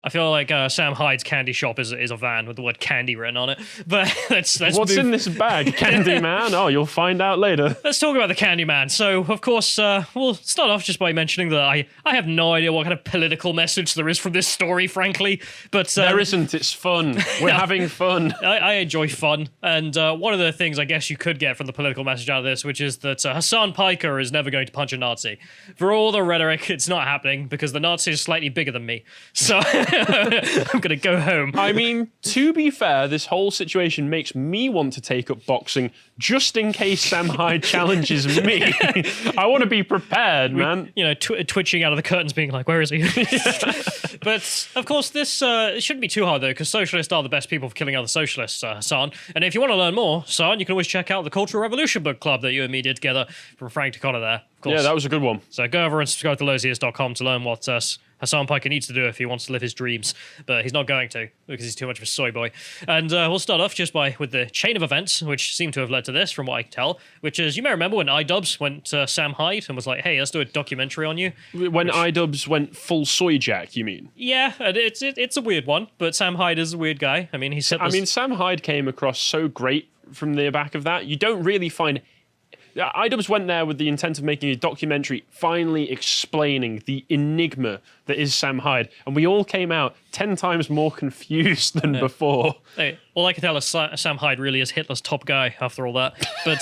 I feel like Sam Hyde's candy shop is a van with the word candy written on it. But let's What's move. in this bag, Candyman? Oh, you'll find out later. Let's talk about the Candyman. So, of course, we'll start off just by mentioning that I have no idea what kind of political message there is from this story, frankly. But There isn't. It's fun. We're having fun. I enjoy fun. And one of the things I guess you could get from the political message out of this, which is that Hasan Piker is never going to punch a Nazi. For all the rhetoric, it's not happening because the Nazi is slightly bigger than me. So I'm going to go home. I mean, to be fair, this whole situation makes me want to take up boxing just in case Sam Hyde challenges me. I want to be prepared, man. You know, twitching out of the curtains being like, where is he? But, of course, this it shouldn't be too hard, though, because socialists are the best people for killing other socialists, Hassan. And if you want to learn more, Hassan, you can always check out the Cultural Revolution book club that you and me did together from Frank to Connor there, of course. Yeah, that was a good one. So go over and subscribe to lowesears.com to learn what Hasan Piker needs to do if he wants to live his dreams, but he's not going to because he's too much of a soy boy. And we'll start off just with the chain of events, which seem to have led to this, from what I can tell, which is, you may remember when iDubbbz went to Sam Hyde and was like, hey, let's do a documentary on you. When iDubbbz went full soy jack, you mean? Yeah, and it's a weird one, but Sam Hyde is a weird guy. I mean, Sam Hyde came across so great from the back of that. You don't really find... iDubbbz went there with the intent of making a documentary finally explaining the enigma that is Sam Hyde, and we all came out 10 times more confused than before. Hey, all I can tell is Sam Hyde really is Hitler's top guy after all that. But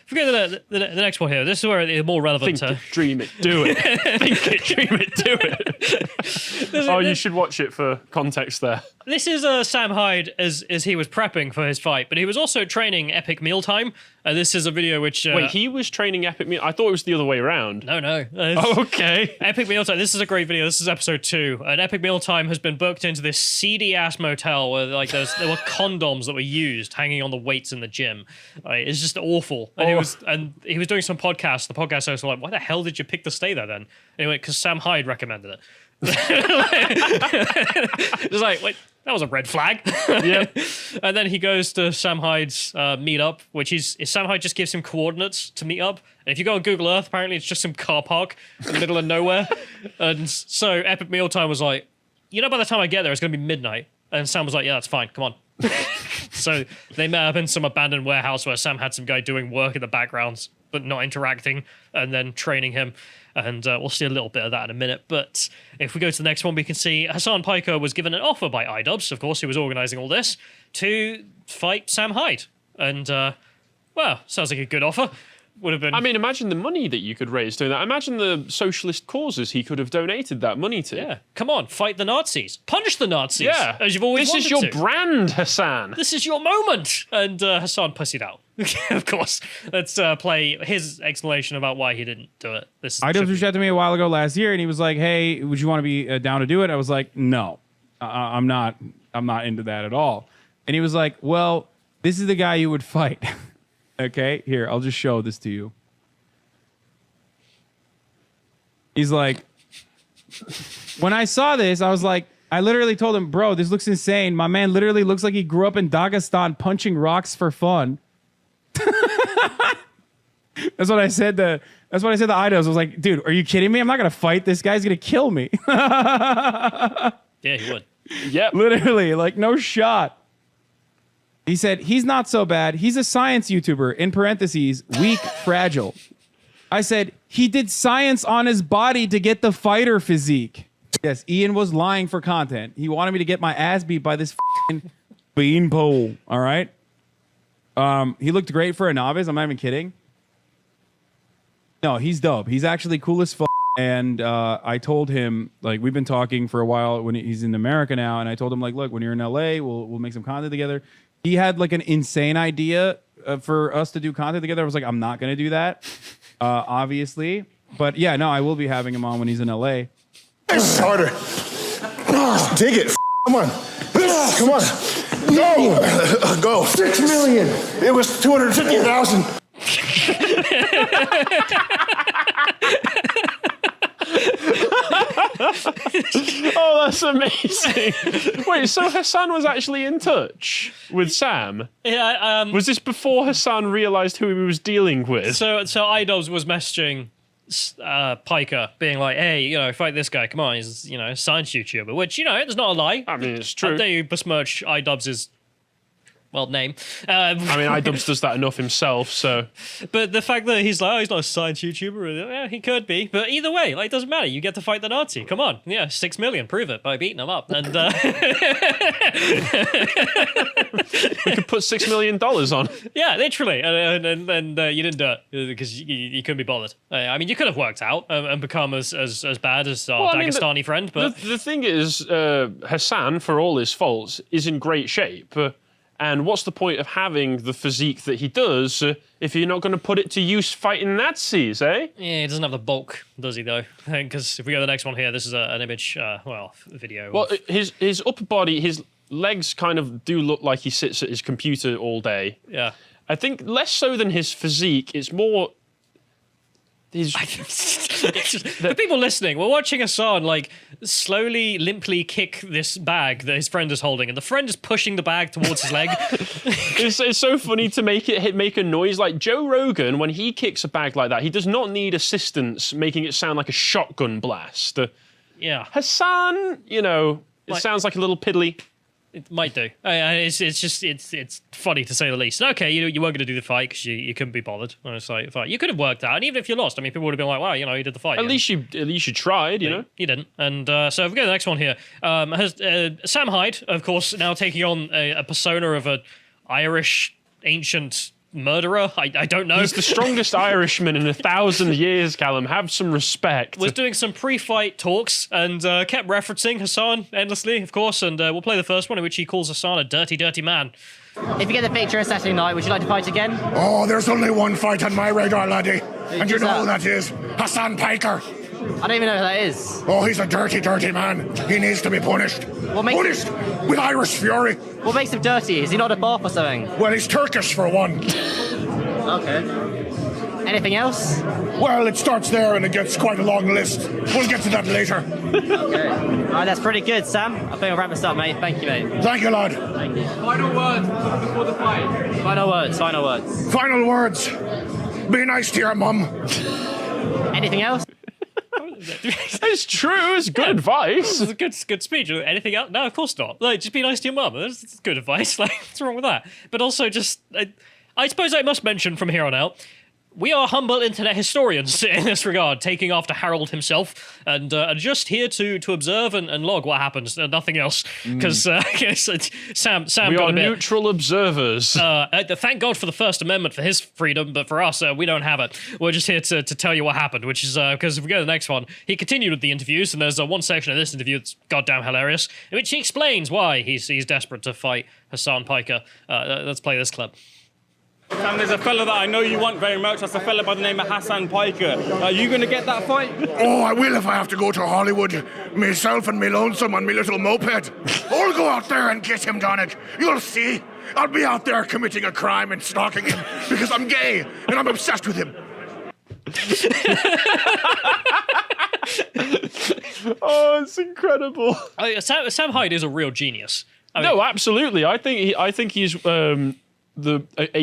if we go to the next one here, this is where it's more relevant. Think it, dream it, do it. Think it, dream it, do it. You should watch it for context there. This is Sam Hyde as he was prepping for his fight, but he was also training Epic Mealtime. This is a video which... Wait, he was training Epic Meal... I thought it was the other way around. No. Okay. Epic Mealtime, this is a great video. This is episode 2. And Epic Mealtime has been booked into this seedy-ass motel where there were condoms that were used hanging on the weights in the gym. It's just awful. And he was doing some podcast. The podcast hosts were like, why the hell did you pick to stay there then? Anyway, because Sam Hyde recommended it. Just like, wait, that was a red flag. Yeah. And then he goes to Sam Hyde's meetup, which is Sam Hyde just gives him coordinates to meet up. And if you go on Google Earth, apparently it's just some car park in the middle of nowhere. And so Epic Mealtime was like, you know, by the time I get there, it's going to be midnight. And Sam was like, yeah, that's fine. Come on. So they met up in some abandoned warehouse where Sam had some guy doing work in the background, but not interacting, and then training him. And we'll see a little bit of that in a minute. But if we go to the next one, we can see Hasan Piker was given an offer by iDubbbz, of course, who was organising all this, to fight Sam Hyde. And, well, sounds like a good offer. Would have been... I mean, imagine the money that you could raise doing that. Imagine the socialist causes he could have donated that money to. Yeah. Come on, fight the Nazis. Punish the Nazis. Yeah. As you've always wanted to. This is your brand, Hassan. This is your moment. And Hassan pussied out. Of course. Let's play his explanation about why he didn't do it. iDubbbz reached out to me a while ago last year, and he was like, hey, would you want to be down to do it? I was like, no, I'm not into that at all. And he was like, well, this is the guy you would fight. Okay, here, I'll just show this to you. He's like, when I saw this, I was like, I literally told him, bro, this looks insane. My man literally looks like he grew up in Dagestan punching rocks for fun. That's what I said to iDubbbz. I was like, dude, are you kidding me? I'm not going to fight this guy. He's going to kill me. Yeah, he would. Yep. Literally, like, no shot. He said, he's not so bad. He's a science YouTuber, in parentheses, weak, fragile. I said, he did science on his body to get the fighter physique. Yes, Ian was lying for content. He wanted me to get my ass beat by this beanpole, all right? He looked great for a novice. I'm not even kidding. No, he's dope. He's actually cool as fuck. And I told him, like, we've been talking for a while when he's in America now. And I told him, like, look, when you're in LA, we'll make some content together. He had like an insane idea for us to do content together. I was like, I'm not going to do that, obviously. But yeah, no, I will be having him on when he's in LA. It's harder. Dig it. Come on. Come on. Go. Go. 6 million. It was 250,000. Oh, that's amazing. Wait, so Hassan was actually in touch with Sam? Yeah. Was this before Hassan realized who he was dealing with? So iDubbbz was messaging Piker being like, hey, you know, fight this guy. Come on, he's, you know, a science YouTuber. Which, you know, it's not a lie. I mean, it's true. They besmirch iDubbbz's, well, name. I mean, iDubbbz does that enough himself, so... But the fact that he's like, oh, he's not a science YouTuber, yeah, he could be. But either way, like, it doesn't matter. You get to fight the Nazi. Come on. Yeah, 6 million. Prove it by beating him up. And we could put $6 million on. yeah, literally. And you didn't do it because you couldn't be bothered. I mean, you could have worked out and become as bad as our Dagestani friend. But the thing is, Hassan, for all his faults, is in great shape. And what's the point of having the physique that he does if you're not going to put it to use fighting Nazis, eh? yeah, he doesn't have the bulk, does he, though? Because if we go to the next one here, this is an image, video. Well, his upper body, his legs kind of do look like he sits at his computer all day. Yeah. I think less so than his physique, it's more... For people listening, we're watching Hassan like slowly, limply kick this bag that his friend is holding, and the friend is pushing the bag towards his leg. It's so funny to make a noise. Like Joe Rogan, when he kicks a bag like that, he does not need assistance making it sound like a shotgun blast. Yeah, Hassan, you know, it sounds like a little piddly. it might do. It's funny to say the least. And okay, you weren't going to do the fight because you couldn't be bothered. And it's like, you could have worked out, and even if you lost, I mean, people would have been like, wow, you know, you did the fight. At least you tried, you know. You didn't. And so if we go to the next one here, Sam Hyde, of course, now taking on a persona of an Irish ancient murderer. I don't know. He's the strongest Irishman in 1,000 years, Callum. Have some respect. Was doing some pre-fight talks and kept referencing Hassan endlessly, of course, and we'll play the first one in which he calls Hassan a dirty, dirty man. If you get the picture Saturday night, would you like to fight again? Oh, there's only one fight on my radar, laddie. And you is know that? who that is? Hasan Piker. I don't even know who that is. Oh, he's a dirty, dirty man. He needs to be punished. makes Punished with Irish fury. What makes him dirty? Is he not a bath or something? Well, he's Turkish for one. Okay. Anything else? Well, it starts there and it gets quite a long list. We'll get to that later. Okay. All right, that's pretty good, Sam. I think I'll wrap this up, mate. Thank you, mate. Thank you, lad. Thank you. Final words before the fight. Final words. Final words. Final words. Be nice to your mum. Anything else? It's true. It's good advice. It's a good speech. Anything else? No, of course not. Like, just be nice to your mum. That's good advice. Like, what's wrong with that? But also, just I suppose I must mention from here on out, we are humble internet historians in this regard, taking after Harold himself, and just here to observe and log what happens, nothing else. Because Sam We got are a bit, neutral observers. thank God for the First Amendment for his freedom, but for us, we don't have it. We're just here to tell you what happened, which is because if we go to the next one, he continued with the interviews, and there's one section of this interview that's goddamn hilarious, in which he explains why he's desperate to fight Hasan Piker. Let's play this clip. Sam, there's a fella that I know you want very much. That's a fella by the name of Hasan Piker. Are you going to get that fight? Oh, I will if I have to go to Hollywood. Myself and me lonesome on me little moped. I'll go out there and get him, Donnick. You'll see. I'll be out there committing a crime and stalking him because I'm gay and I'm obsessed with him. Oh, it's incredible. Sam Hyde is a real genius. I mean, No, absolutely. I think he's a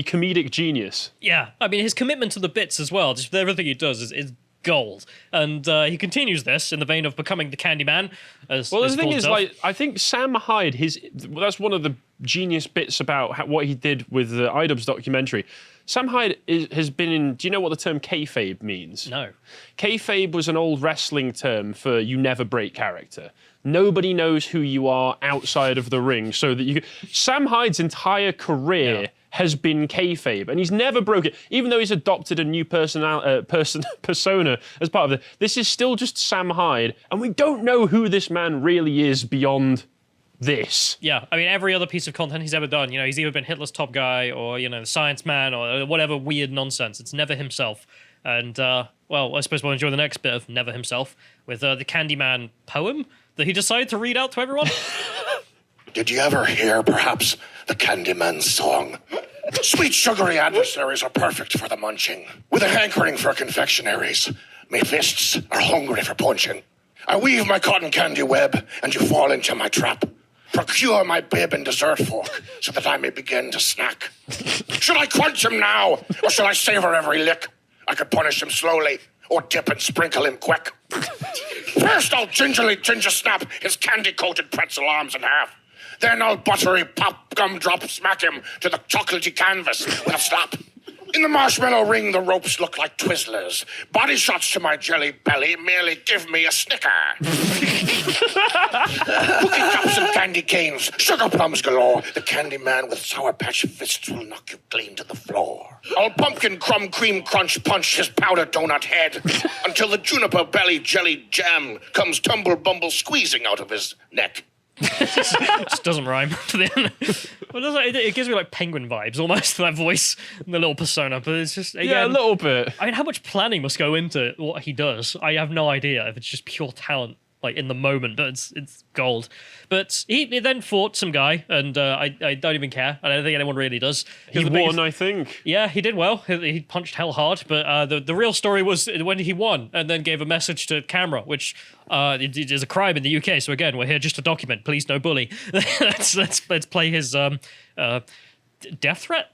comedic genius. yeah, I mean, his commitment to the bits as well, just with everything he does, is gold. And he continues this in the vein of becoming the Candyman. Well, the thing is, like, I think Sam Hyde, that's one of the genius bits about what he did with the iDubbbz documentary. Sam Hyde has been in. Do you know what the term kayfabe means? No. Kayfabe was an old wrestling term for you never break character. Nobody knows who you are outside of the ring, so that you. Sam Hyde's entire career has been kayfabe, and he's never broke it. Even though he's adopted a new persona as part of it, this is still just Sam Hyde, and we don't know who this man really is beyond this. Yeah, I mean, every other piece of content he's ever done, you know, he's either been Hitler's top guy or, you know, the science man or whatever weird nonsense. It's never himself. And, well, I suppose we'll enjoy the next bit of Never Himself with the Candyman poem that he decided to read out to everyone. Did you ever hear, perhaps, the Candyman song? Sweet sugary adversaries are perfect for the munching. With a hankering for confectionaries, my fists are hungry for punching. I weave my cotton candy web, and you fall into my trap. Procure my bib and dessert fork, so that I may begin to snack. Should I crunch him now, or shall I savor every lick? I could punish him slowly, or dip and sprinkle him quick. First, I'll gingerly ginger snap his candy-coated pretzel arms in half. Then I'll buttery pop gumdrop smack him to the chocolatey canvas with a slap. In the marshmallow ring, the ropes look like Twizzlers. Body shots to my jelly belly merely give me a snicker. Cookie cups and candy canes, sugar plums galore. The candy man with sour patch fists will knock you clean to the floor. I'll pumpkin crumb cream crunch punch his powder donut head until the juniper belly jelly jam comes tumble bumble squeezing out of his neck. Just doesn't rhyme. Well, it gives me like penguin vibes almost, that voice and the little persona. But it's just, again, Yeah, a little bit. I mean, how much planning must go into what he does? I have no idea if it's just pure talent, like in the moment, but it's gold. But he then fought some guy, and I don't even care. I don't think anyone really does. He won, I think. Yeah, he did well. He punched hell hard, but the real story was when he won and then gave a message to camera, which it is a crime in the UK. So again, we're here just to document. Please, no bully. let's play his death threat.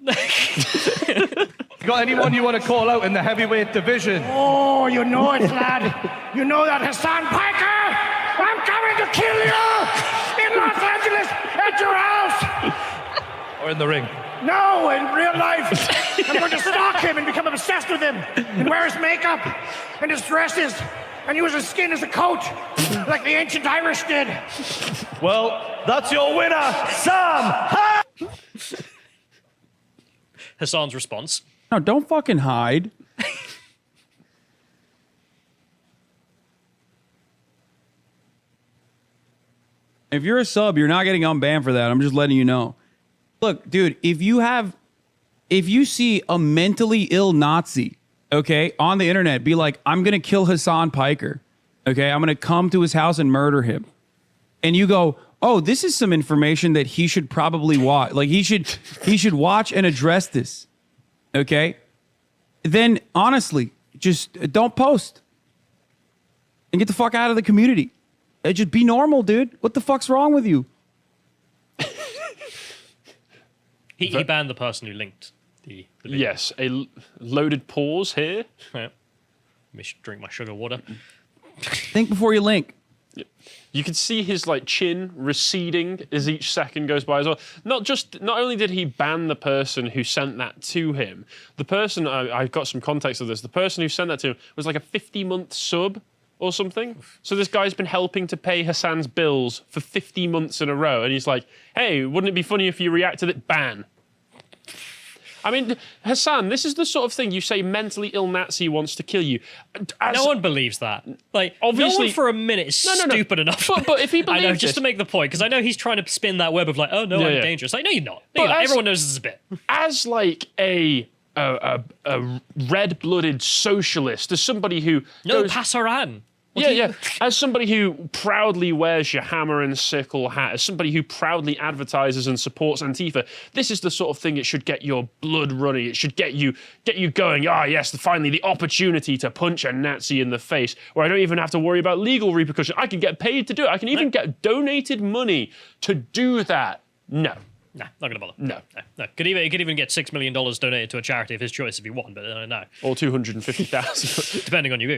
Got anyone you want to call out in the heavyweight division? Oh, you know it, lad. You know that Hasan Piker. I'm coming to kill you in Los Angeles at your house. Or in the ring? No, in real life. I'm going to stalk him and become obsessed with him and wear his makeup and his dresses and use his skin as a coat like the ancient Irish did. Well, that's your winner, Sam Hyde! Hassan's response. No, don't fucking hide. If you're a sub, you're not getting unbanned for that. I'm just letting you know. Look, dude, if you see a mentally ill Nazi, okay, on the internet, be like, I'm going to kill Hasan Piker. Okay, I'm going to come to his house and murder him. And you go, oh, this is some information that he should probably watch. Like he should watch and address this. Okay? Then honestly, just don't post. And get the fuck out of the community. Just be normal, dude. What the fuck's wrong with you? He banned the person who linked the video. Yes, loaded pause here. Yeah. Let me drink my sugar water. Think before you link. You can see his like chin receding as each second goes by as well. Not only did he ban the person who sent that to him, the person I've got some context of this. The person who sent that to him was like a 50-month sub or something. So this guy's been helping to pay Hassan's bills for 50 months in a row, and he's like, "Hey, wouldn't it be funny if you reacted it? Ban." I mean, Hassan, this is the sort of thing you say mentally ill Nazi wants to kill you. No one believes that. Like, obviously, no one for a minute is stupid enough. But if he believes I know, just to make the point, because I know he's trying to spin that web of like, oh no, I'm dangerous. Like, no, you're not. No, you're not. Everyone knows this is a bit. As like a red-blooded socialist, as somebody who Passaran. As somebody who proudly wears your hammer and sickle hat, as somebody who proudly advertises and supports Antifa, this is the sort of thing that should get your blood running. It should get you going. Ah, yes, finally the opportunity to punch a Nazi in the face, where I don't even have to worry about legal repercussions. I can get paid to do it. I can even get donated money to do that. No. Nah, not gonna bother. No. Could even get $6 million donated to a charity of his choice if he won, but no. Or 250,000, depending on you.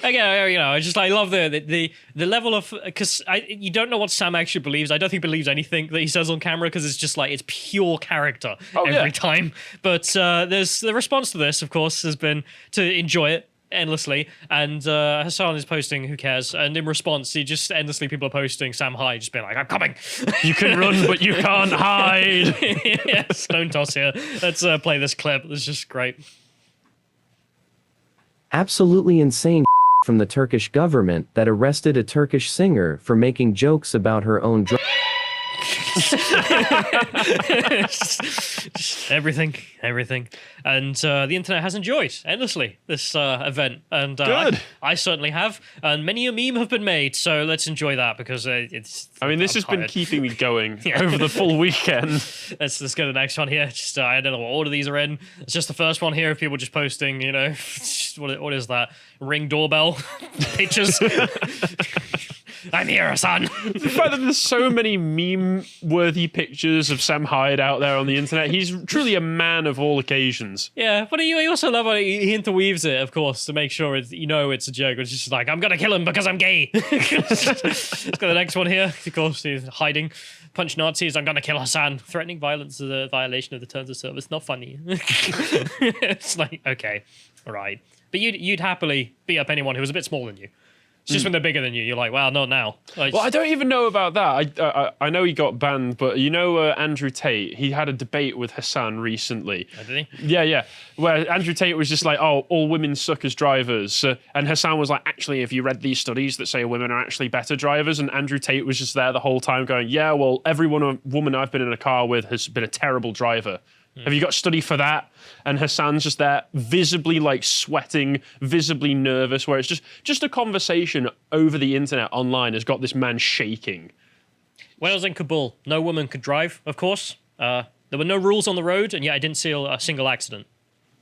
Again, I love the level of, because you don't know what Sam actually believes. I don't think he believes anything that he says on camera, because it's just like it's pure character every time. But there's the response to this, of course, has been to enjoy it endlessly, and Hassan is posting who cares, and in response he just endlessly people are posting Sam Hyde just being like, I'm coming. You can run but you can't hide. Yeah, stone toss here. Let's play this clip. It's just great. Absolutely insane from the Turkish government that arrested a Turkish singer for making jokes about her own just everything, and the internet has enjoyed endlessly this event, and I certainly have, and many a meme have been made. So let's enjoy that, because it's. I mean, this has been keeping me going over the full weekend. Let's go to the next one here. Just I don't know what order these are in. It's just the first one here of people just posting. What is that? Ring doorbell pictures. I'm here, Hassan. The fact that there's so many meme-worthy pictures of Sam Hyde out there on the internet, he's truly a man of all occasions. Yeah, but you also love how he interweaves it, of course, to make sure it's a joke. It's just like, I'm gonna kill him because I'm gay. Let's go to the next one here. Of course, he's hiding. Punch Nazis, I'm gonna kill Hassan. Threatening violence is a violation of the terms of service. Not funny. It's like, okay, all right. But you'd happily beat up anyone who was a bit smaller than you. It's just when they're bigger than you, you're like, well, not now. Well, I don't even know about that. I know he got banned, but you know Andrew Tate, he had a debate with Hassan recently. Oh, did he? Yeah. Where Andrew Tate was just like, oh, all women suck as drivers. And Hassan was like, actually, have you read these studies that say women are actually better drivers? And Andrew Tate was just there the whole time going, yeah, well, every woman I've been in a car with has been a terrible driver. Have you got a study for that? And Hassan's just there, visibly like sweating, visibly nervous, where it's just a conversation over the internet online has got this man shaking. When I was in Kabul, no woman could drive, of course. There were no rules on the road, and yet I didn't see a single accident.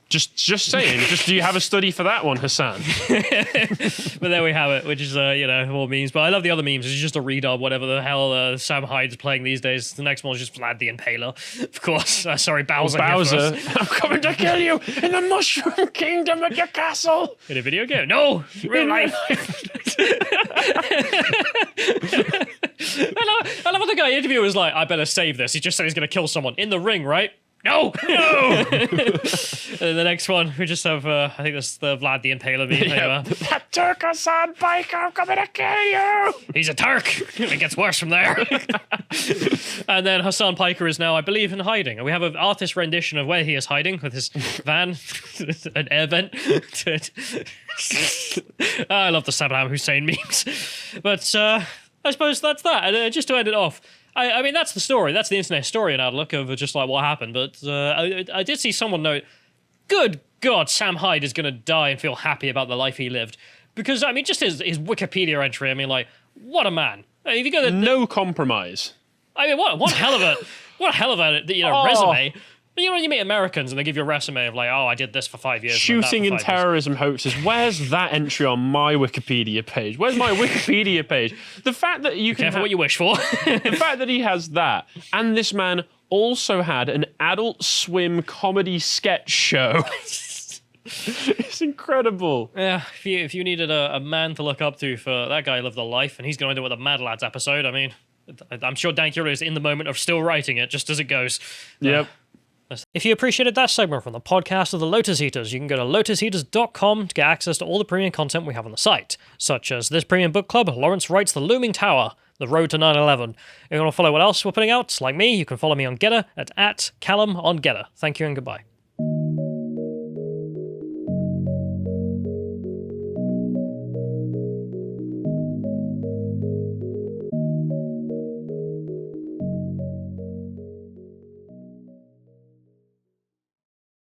Just saying. Do you have a study for that one, Hassan? But there we have it, which is, more memes. But I love the other memes. It's just a redub, whatever the hell Sam Hyde's playing these days. The next one's just Vlad the Impaler. Of course. Sorry, Bowser. Bowser. I'm coming to kill you in the Mushroom Kingdom at your castle. In a video game? No! Real life. I love what the guy interviewer was like, I better save this. He just said he's going to kill someone. In the ring, right? No! And then the next one, we just have, I think that's the Vlad the Impaler meme. Yep. That Turk Hasan Piker, I'm coming to kill you! He's a Turk! It gets worse from there. And then Hasan Piker is now, I believe, in hiding. And we have an artist rendition of where he is hiding with his van, an air vent. I love the Saddam Hussein memes. But I suppose that's that. And just to end it off, I mean, that's the story. That's the internet story and outlook of just like what happened. But I did see someone note, good God, Sam Hyde is going to die and feel happy about the life he lived. Because, I mean, just his Wikipedia entry, I mean, like, what a man. If you go no compromise. I mean, what hell of a resume. You know, when you meet Americans and they give you a resume of like, oh, I did this for 5 years. Shooting and terrorism hoaxes. Where's that entry on my Wikipedia page? Where's my Wikipedia page? The fact that you can careful what you wish for. The fact that he has that, and this man also had an Adult Swim comedy sketch show. It's incredible. Yeah, if you needed a man to look up to, for that guy lived a life, and he's going to do it with a Mad Lads episode. I mean, I'm sure Dan Curiel is in the moment of still writing it, just as it goes. Yep. If you appreciated that segment from the podcast of the Lotus Eaters, you can go to lotusheaters.com to get access to all the premium content we have on the site, such as this premium book club, Lawrence Wright's The Looming Tower, The Road to 9/11. If you want to follow what else we're putting out, like me, you can follow me on Getter at @Callum on Getter. Thank you and goodbye.